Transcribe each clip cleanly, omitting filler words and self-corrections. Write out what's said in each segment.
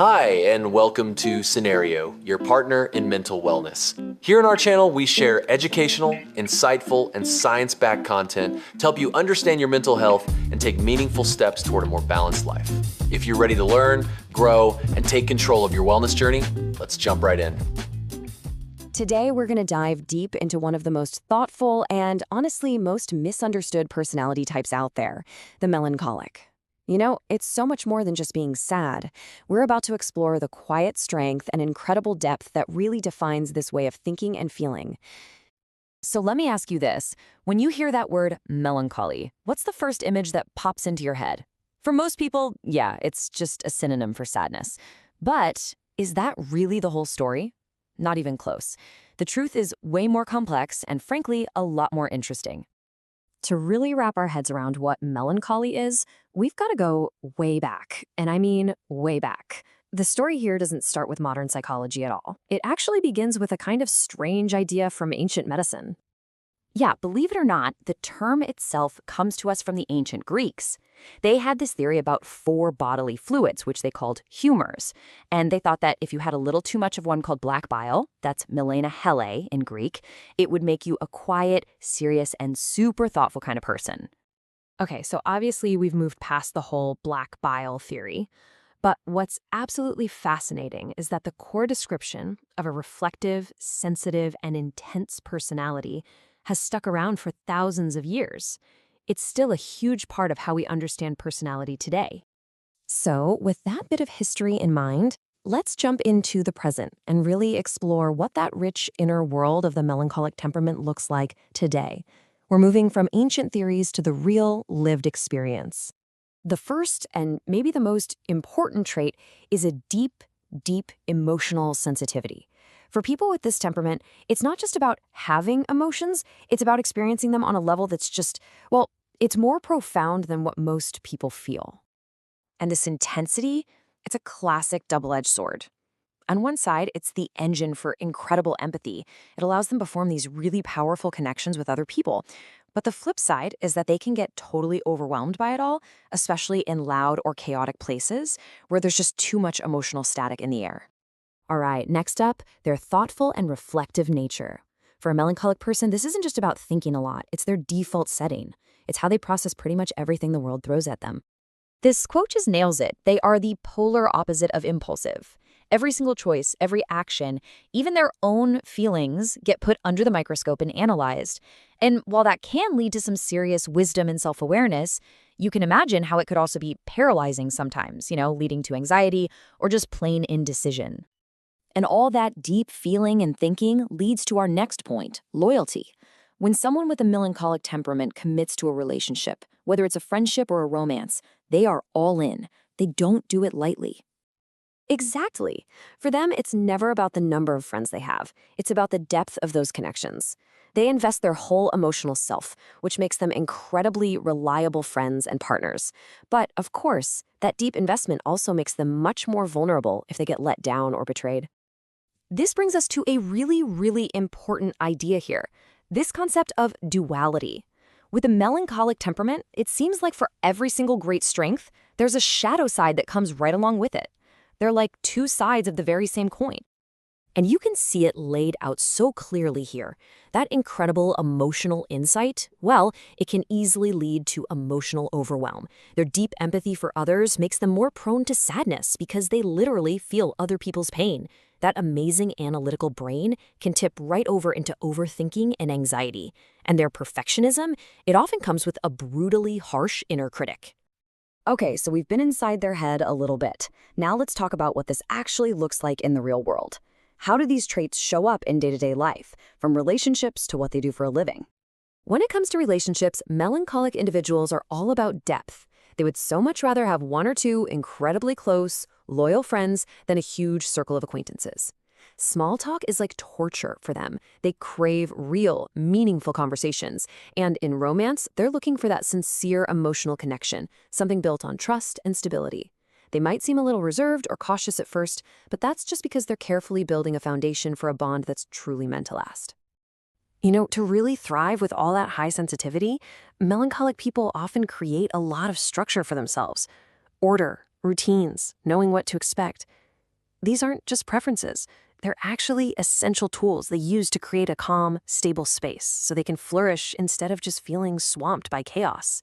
Hi, and welcome to Cenario, your partner in mental wellness. Here on our channel, we share educational, insightful, and science-backed content to help you understand your mental health and take meaningful steps toward a more balanced life. If you're ready to learn, grow, and take control of your wellness journey, let's jump right in. Today, we're going to dive deep into one of the most thoughtful and, honestly, most misunderstood personality types out there, the melancholic. You know, it's so much more than just being sad. We're about to explore the quiet strength and incredible depth that really defines this way of thinking and feeling. So let me ask you this. When you hear that word melancholy, what's the first image that pops into your head? For most people, yeah, it's just a synonym for sadness. But is that really the whole story? Not even close. The truth is way more complex and, frankly, a lot more interesting. To really wrap our heads around what melancholy is, we've got to go way back. And I mean way back. The story here doesn't start with modern psychology at all. It actually begins with a kind of strange idea from ancient medicine. Yeah, believe it or not, the term itself comes to us from the ancient Greeks. They had this theory about 4 bodily fluids, which they called humors. And they thought that if you had a little too much of one called black bile, that's melancholic in Greek, it would make you a quiet, serious, and super thoughtful kind of person. Okay, so obviously we've moved past the whole black bile theory. But what's absolutely fascinating is that the core description of a reflective, sensitive, and intense personality has stuck around for thousands of years. It's still a huge part of how we understand personality today. So, with that bit of history in mind, let's jump into the present and really explore what that rich inner world of the melancholic temperament looks like today. We're moving from ancient theories to the real, lived experience. The first, and maybe the most important trait, is a deep, deep emotional sensitivity. For people with this temperament, it's not just about having emotions, it's about experiencing them on a level that's just, well, it's more profound than what most people feel. And this intensity, it's a classic double-edged sword. On one side, it's the engine for incredible empathy. It allows them to form these really powerful connections with other people. But the flip side is that they can get totally overwhelmed by it all, especially in loud or chaotic places where there's just too much emotional static in the air. All right, next up, their thoughtful and reflective nature. For a melancholic person, this isn't just about thinking a lot, it's their default setting. It's how they process pretty much everything the world throws at them. This quote just nails it. They are the polar opposite of impulsive. Every single choice, every action, even their own feelings get put under the microscope and analyzed. And while that can lead to some serious wisdom and self-awareness, you can imagine how it could also be paralyzing sometimes, leading to anxiety or just plain indecision. And all that deep feeling and thinking leads to our next point, loyalty. When someone with a melancholic temperament commits to a relationship, whether it's a friendship or a romance, they are all in. They don't do it lightly. Exactly. For them, it's never about the number of friends they have. It's about the depth of those connections. They invest their whole emotional self, which makes them incredibly reliable friends and partners. But, of course, that deep investment also makes them much more vulnerable if they get let down or betrayed. This brings us to a really, really important idea here. This concept of duality. With a melancholic temperament, it seems like for every single great strength, there's a shadow side that comes right along with it. They're like 2 sides of the very same coin. And you can see it laid out so clearly here. That incredible emotional insight, well, it can easily lead to emotional overwhelm. Their deep empathy for others makes them more prone to sadness because they literally feel other people's pain. That amazing analytical brain can tip right over into overthinking and anxiety. And their perfectionism, it often comes with a brutally harsh inner critic. Okay, so we've been inside their head a little bit. Now let's talk about what this actually looks like in the real world. How do these traits show up in day-to-day life, from relationships to what they do for a living? When it comes to relationships, melancholic individuals are all about depth. They would so much rather have 1 or 2 incredibly close, loyal friends than a huge circle of acquaintances. Small talk is like torture for them. They crave real, meaningful conversations. And in romance, they're looking for that sincere emotional connection, something built on trust and stability. They might seem a little reserved or cautious at first, but that's just because they're carefully building a foundation for a bond that's truly meant to last. To really thrive with all that high sensitivity, melancholic people often create a lot of structure for themselves. Order, routines, knowing what to expect. these aren't just preferences. They're actually essential tools they use to create a calm, stable space so they can flourish instead of just feeling swamped by chaos.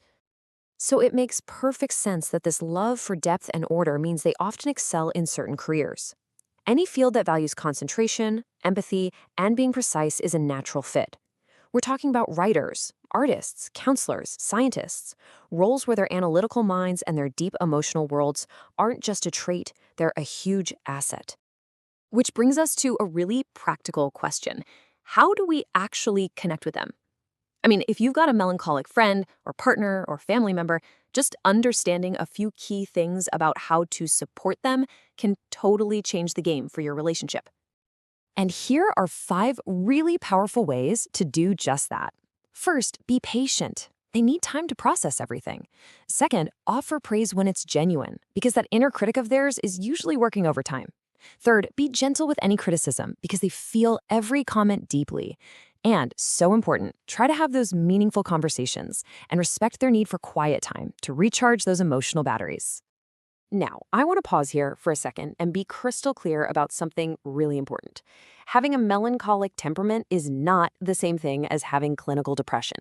So it makes perfect sense that this love for depth and order means they often excel in certain careers. Any field that values concentration, empathy, and being precise is a natural fit. We're talking about writers, artists, counselors, scientists, roles where their analytical minds and their deep emotional worlds aren't just a trait, they're a huge asset. Which brings us to a really practical question. How do we actually connect with them? I mean, if you've got a melancholic friend or partner or family member, just understanding a few key things about how to support them can totally change the game for your relationship. And here are 5 really powerful ways to do just that. First, be patient. They need time to process everything. Second, offer praise when it's genuine, because that inner critic of theirs is usually working overtime. Third, be gentle with any criticism, because they feel every comment deeply. And, so important, try to have those meaningful conversations and respect their need for quiet time to recharge those emotional batteries. Now, I want to pause here for a second and be crystal clear about something really important. Having a melancholic temperament is not the same thing as having clinical depression.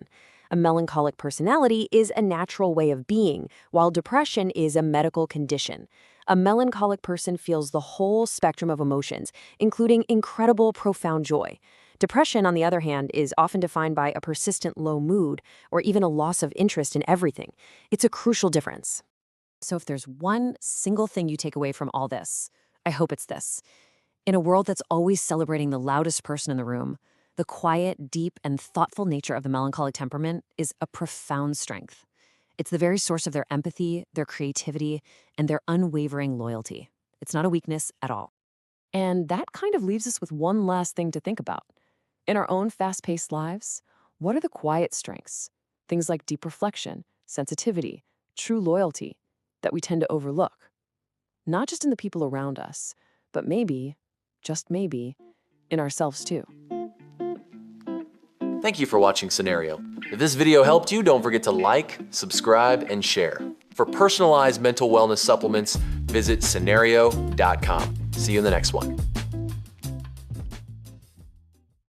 A melancholic personality is a natural way of being, while depression is a medical condition. A melancholic person feels the whole spectrum of emotions, including incredible, profound joy. Depression, on the other hand, is often defined by a persistent low mood or even a loss of interest in everything. It's a crucial difference. So if there's one single thing you take away from all this, I hope it's this. In a world that's always celebrating the loudest person in the room, the quiet, deep, and thoughtful nature of the melancholic temperament is a profound strength. It's the very source of their empathy, their creativity, and their unwavering loyalty. It's not a weakness at all. And that kind of leaves us with one last thing to think about. In our own fast-paced lives, what are the quiet strengths? Things like deep reflection, sensitivity, true loyalty, that we tend to overlook. Not just in the people around us, but maybe, just maybe, in ourselves too. Thank you for watching Cenario. If this video helped you, don't forget to like, subscribe, and share. For personalized mental wellness supplements, visit Cenario.com. See you in the next one.